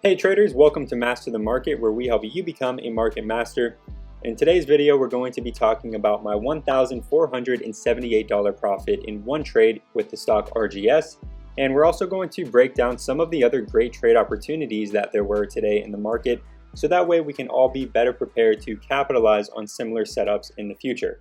Hey traders, welcome to Master the Market, where we help you become a market master. In today's video, we're going to be talking about my $1,478 profit in one trade with the stock RGS, and we're also going to break down some of the other great trade opportunities that there were today in the market, so that way we can all be better prepared to capitalize on similar setups in the future.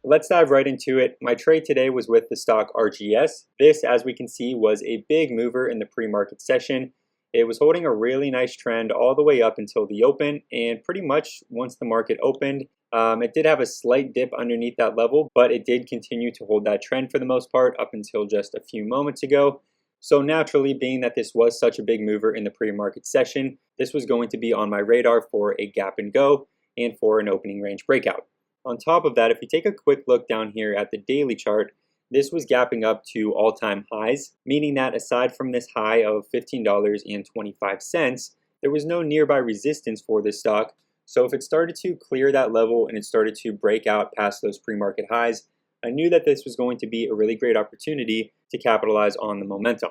Let's dive right into it. My trade today was with the stock RGS. This, as we can see, was a big mover in the pre-market session. It was holding a really nice trend all the way up until the open, and pretty much once the market opened, it did have a slight dip underneath that level, but it did continue to hold that trend for the most part up until just a few moments ago. So naturally, being that this was such a big mover in the pre-market session, this was going to be on my radar for a gap and go and for an opening range breakout. On top of that, if you take a quick look down here at the daily chart, this was gapping up to all-time highs, meaning that aside from this high of $15.25, there was no nearby resistance for this stock. So if it started to clear that level and it started to break out past those pre-market highs, I knew that this was going to be a really great opportunity to capitalize on the momentum.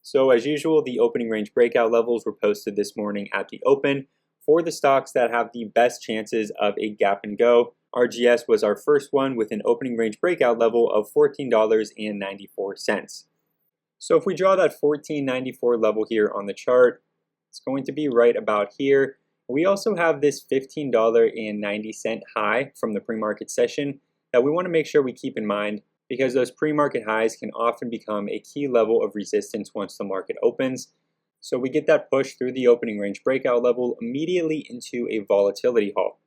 So as usual, the opening range breakout levels were posted this morning at the open for the stocks that have the best chances of a gap and go. RGS was our first one with an opening range breakout level of $14.94. So if we draw that $14.94 level here on the chart, it's going to be right about here. We also have this $15.90 high from the pre-market session that we want to make sure we keep in mind, because those pre-market highs can often become a key level of resistance once the market opens. So we get that push through the opening range breakout level immediately into a volatility halt.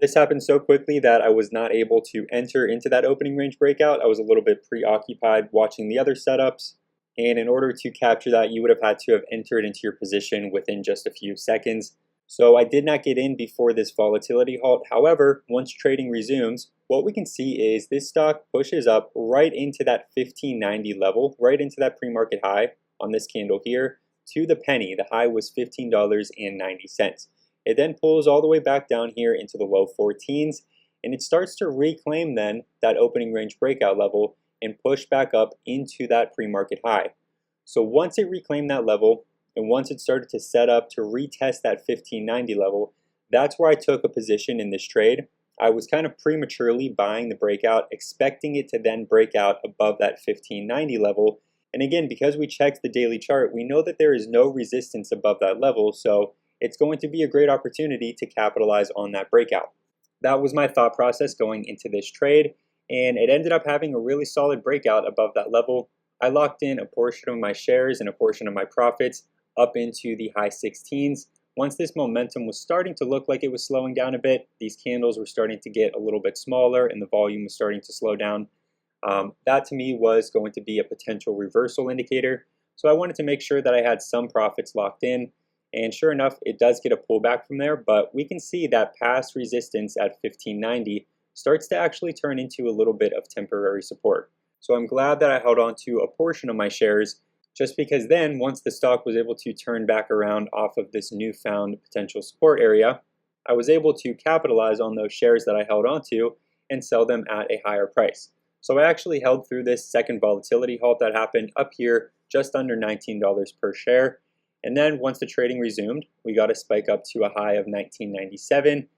This happened so quickly that I was not able to enter into that opening range breakout. I was a little bit preoccupied watching the other setups, and in order to capture that, you would have had to have entered into your position within just a few seconds. So I did not get in before this volatility halt. However, once trading resumes, what we can see is this stock pushes up right into that $15.90 level, right into that pre-market high on this candle here, to the penny. The high was $15.90. It then pulls all the way back down here into the low 14s, and it starts to reclaim then that opening range breakout level and push back up into that pre-market high. So once it reclaimed that level, and once it started to set up to retest that $15.90 level, that's where I took a position in this trade. I was kind of prematurely buying the breakout, expecting it to then break out above that $15.90 level. And again, because we checked the daily chart, we know that there is no resistance above that level, so it's going to be a great opportunity to capitalize on that breakout. That was my thought process going into this trade, and it ended up having a really solid breakout above that level. I locked in a portion of my shares and a portion of my profits up into the high 16s. Once this momentum was starting to look like it was slowing down a bit, these candles were starting to get a little bit smaller and the volume was starting to slow down. That to me was going to be a potential reversal indicator. So I wanted to make sure that I had some profits locked in. And sure enough, it does get a pullback from there, but we can see that past resistance at $15.90 starts to actually turn into a little bit of temporary support. So I'm glad that I held on to a portion of my shares, just because then once the stock was able to turn back around off of this newfound potential support area, I was able to capitalize on those shares that I held onto and sell them at a higher price. So I actually held through this second volatility halt that happened up here just under $19 per share. And then once the trading resumed, we got a spike up to a high of $19.97.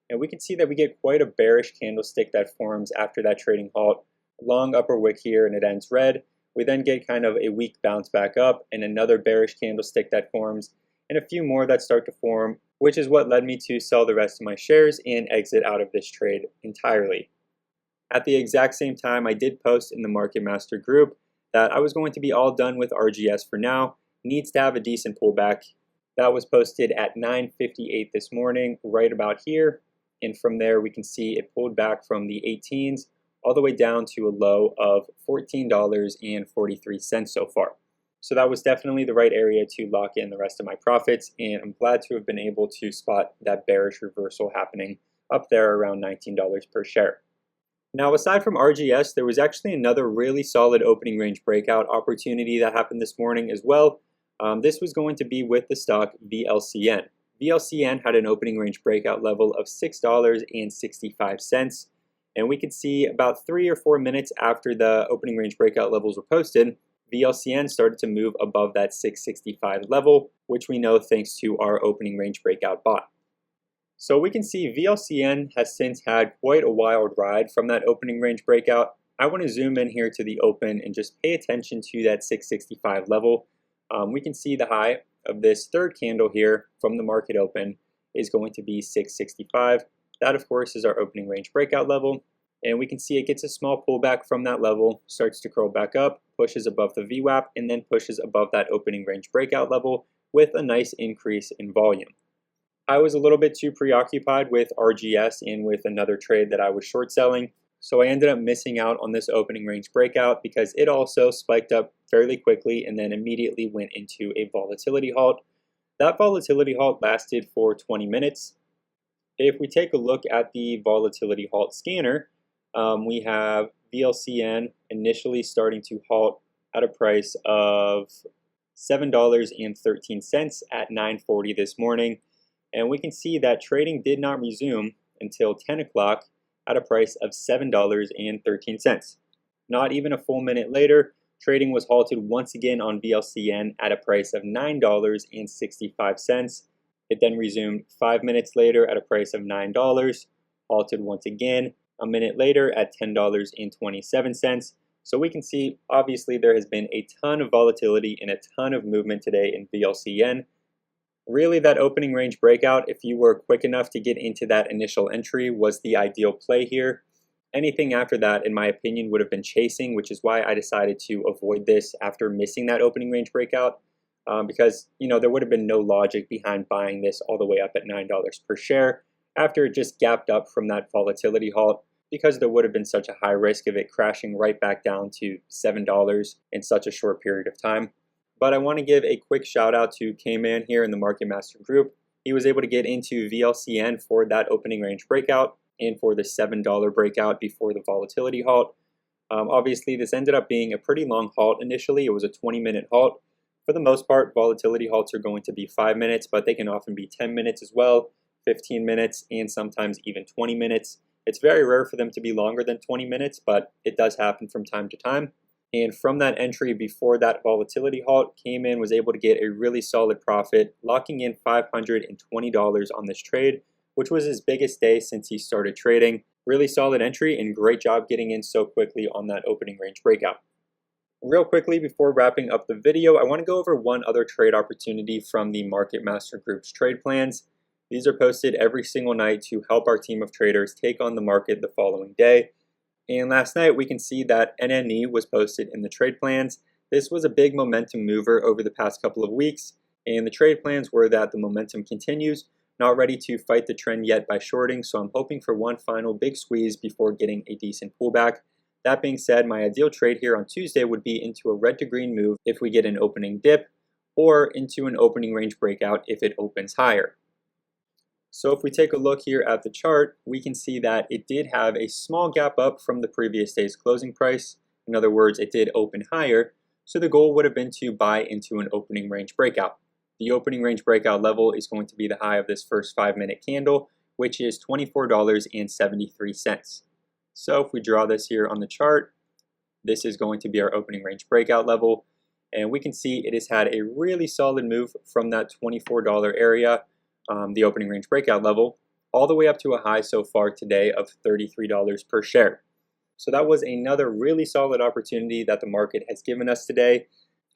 And we can see that we get quite a bearish candlestick that forms after that trading halt. A long upper wick here and it ends red. We then get kind of a weak bounce back up and another bearish candlestick that forms and a few more that start to form, which is what led me to sell the rest of my shares and exit out of this trade entirely. At the exact same time, I did post in the Market Master group that I was going to be all done with RGS for now. Needs to have a decent pullback. That was posted at 9:58 this morning, right about here. And from there, we can see it pulled back from the 18s all the way down to a low of $14.43 so far. So that was definitely the right area to lock in the rest of my profits. And I'm glad to have been able to spot that bearish reversal happening up there around $19 per share. Now, aside from RGS, there was actually another really solid opening range breakout opportunity that happened this morning as well. This was going to be with the stock VLCN. VLCN had an opening range breakout level of $6.65, and we could see about 3 or 4 minutes after the opening range breakout levels were posted, VLCN started to move above that 665 level, which we know thanks to our opening range breakout bot. So we can see VLCN has since had quite a wild ride from that opening range breakout. I want to zoom in here to the open and just pay attention to that 665 level. We can see the high of this third candle here from the market open is going to be 665. That of course is our opening range breakout level. And we can see it gets a small pullback from that level, starts to curl back up, pushes above the VWAP, and then pushes above that opening range breakout level with a nice increase in volume. I was a little bit too preoccupied with RGS and with another trade that I was short selling, so I ended up missing out on this opening range breakout because it also spiked up fairly quickly and then immediately went into a volatility halt. That volatility halt lasted for 20 minutes. If we take a look at the volatility halt scanner, we have VLCN initially starting to halt at a price of $7.13 at 9:40 this morning. And we can see that trading did not resume until 10 o'clock at a price of $7.13. Not even a full minute later, trading was halted once again on VLCN at a price of $9.65. It then resumed 5 minutes later at a price of $9, halted once again a minute later at $10.27. So we can see, obviously, there has been a ton of volatility and a ton of movement today in VLCN. Really, that opening range breakout, if you were quick enough to get into that initial entry, was the ideal play here. Anything after that, in my opinion, would have been chasing, which is why I decided to avoid this after missing that opening range breakout. Because, there would have been no logic behind buying this all the way up at $9 per share after it just gapped up from that volatility halt, because there would have been such a high risk of it crashing right back down to $7 in such a short period of time. But I want to give a quick shout out to K-Man here in the Market Master group. He was able to get into VLCN for that opening range breakout and for the $7 breakout before the volatility halt. Obviously, this ended up being a pretty long halt initially. It was a 20-minute halt. For the most part, volatility halts are going to be 5 minutes, but they can often be 10 minutes as well, 15 minutes, and sometimes even 20 minutes. It's very rare for them to be longer than 20 minutes, but it does happen from time to time. And from that entry before that volatility halt, K-Man was able to get a really solid profit, locking in $520 on this trade, which was his biggest day since he started trading. Really solid entry and great job getting in so quickly on that opening range breakout. Real quickly before wrapping up the video, I want to go over one other trade opportunity from the Market Master Group's trade plans. These are posted every single night to help our team of traders take on the market the following day. And last night we can see that NNE was posted in the trade plans. This was a big momentum mover over the past couple of weeks, and the trade plans were that the momentum continues, not ready to fight the trend yet by shorting, so I'm hoping for one final big squeeze before getting a decent pullback. That being said, my ideal trade here on Tuesday would be into a red to green move if we get an opening dip, or into an opening range breakout if it opens higher. So if we take a look here at the chart, we can see that it did have a small gap up from the previous day's closing price. In other words, it did open higher, so the goal would have been to buy into an opening range breakout. The opening range breakout level is going to be the high of this first 5-minute candle, which is $24.73. So if we draw this here on the chart, this is going to be our opening range breakout level, and we can see it has had a really solid move from that $24 area, the opening range breakout level, all the way up to a high so far today of $33 per share. So that was another really solid opportunity that the market has given us today.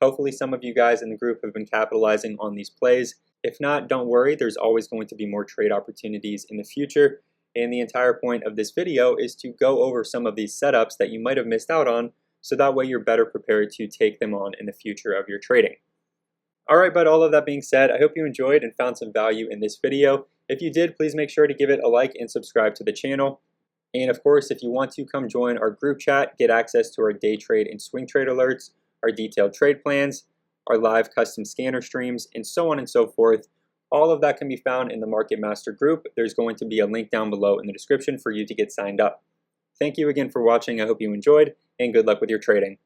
Hopefully some of you guys in the group have been capitalizing on these plays. If not, don't worry, there's always going to be more trade opportunities in the future. And the entire point of this video is to go over some of these setups that you might have missed out on, so that way you're better prepared to take them on in the future of your trading. Alright, but all of that being said, I hope you enjoyed and found some value in this video. If you did, please make sure to give it a like and subscribe to the channel. And of course, if you want to come join our group chat, get access to our day trade and swing trade alerts, our detailed trade plans, our live custom scanner streams, and so on and so forth, all of that can be found in the Market Master group. There's going to be a link down below in the description for you to get signed up. Thank you again for watching. I hope you enjoyed, and good luck with your trading.